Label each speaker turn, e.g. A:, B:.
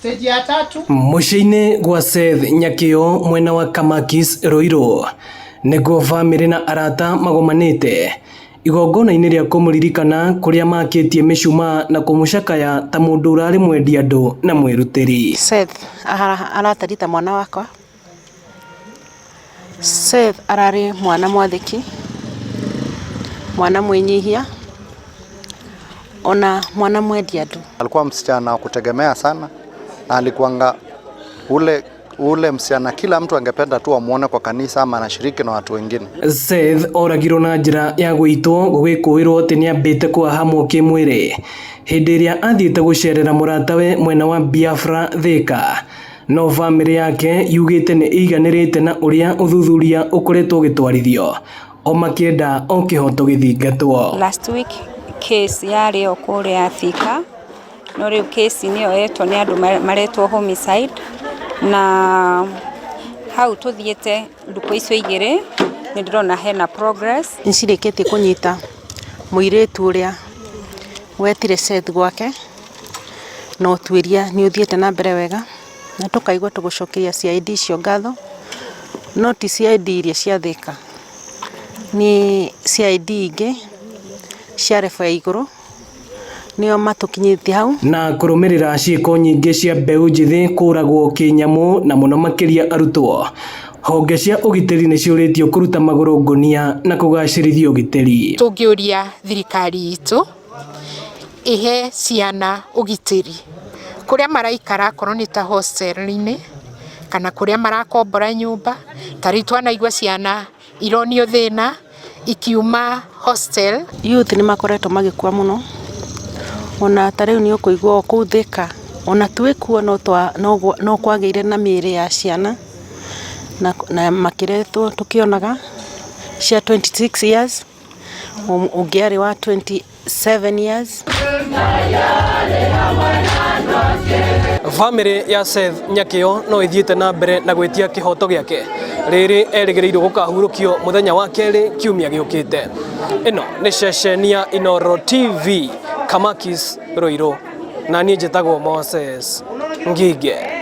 A: Stage ya 3
B: Muciini gwa Seth Nyakio mwena wa Kamakis Roiro niguo bamĩrĩ na arata magomanĩte igongona-inĩ rĩa kũmũririkana kũrĩa makĩtie mĩcumaa na kũmũcakaya ta mũndũ ũrarĩ mwendia andũ na mwĩrutĩri.
C: Seth aratarita mwana wakwa. Seth ararĩ mwana mwathĩki, mwana mwĩnyihia, ona mwana mwendia andũ.
D: Alikuwa msichana wa kutegemea sana na alikuanga ule msichana kila mtu angependa tu amuone kwa kanisa ama anashiriki na watu wengine.
B: Seth oragirwo na njĩra ya gũitwo gũgĩkũĩrwo atĩ nĩambĩte kwahamwo kĩmwĩrĩ hĩndĩ ĩrĩa athiĩte gũcerera mũratawe mwena wa Biafra Thika, no bamĩrĩ yake yugĩte nĩ ĩiganĩrĩte na ũrĩa ũthuthuria ũkoretwo ũgĩtwarithio o makĩenda o kĩhoto gĩthingatwo.
E: Last week case yarĩ o kũrĩa Thika, no rĩu case nĩyo yetwo nĩ andũ maretwo homicide, na hau tũthiĩte ndukũ icio igĩrĩ nĩ ndĩrona hena progress.
C: Nĩcirĩkĩtie kũnyita mũirĩtu ũrĩa wetire Seth gwake, no ũtuĩria nĩ ũthiĩte na mbere wega na tũkaigua tũgũcokeria CID icio ngatho, no ti CID iria cia Thika, ni CID ingĩ cia refu ya igũrũ nĩo matũkinyĩtie hau
B: na kũrũmĩrĩra ciĩko nyingĩ cia mbeũ njĩthĩ kũragwo kĩnyamũ na mũno makĩria arutwo. Honge cia ũgitĩri nĩ ciũrĩtio kũruta magũrũ ngonia na kũgacĩrithia ũgitĩri.
A: Tũngĩũria thirikari itũ ihe ciana ũgitĩri kũrĩa maraikara, korwo nĩ ta hostel-inĩ kana kũrĩa marakombora nyũmba. Tarĩ twanaigua ciana ironio thĩna ikiuma hostel.
C: Youth nĩ makoretwo magĩkua mũno, ona tarĩu nĩ ũkũigua kũu Thika, ona twĩkuo no kwagĩire na mĩĩrĩ ya ciana na makĩretwo tũkĩonaga cia 26 years, ũngĩ arĩ wa 27 years.
B: Bamĩrĩ ya Seth Nyakio no ĩthiĩte na mbere na gwĩtia kĩhoto gĩake rĩrĩ erĩgĩrĩirwo gũkahurũkio mũthenya wa kerĩ kiumia gĩũkĩte. Ĩno nĩ ceceni ya Inooro TV, Kamakis Roiro, na niĩ njĩtagwo Moses Ngige.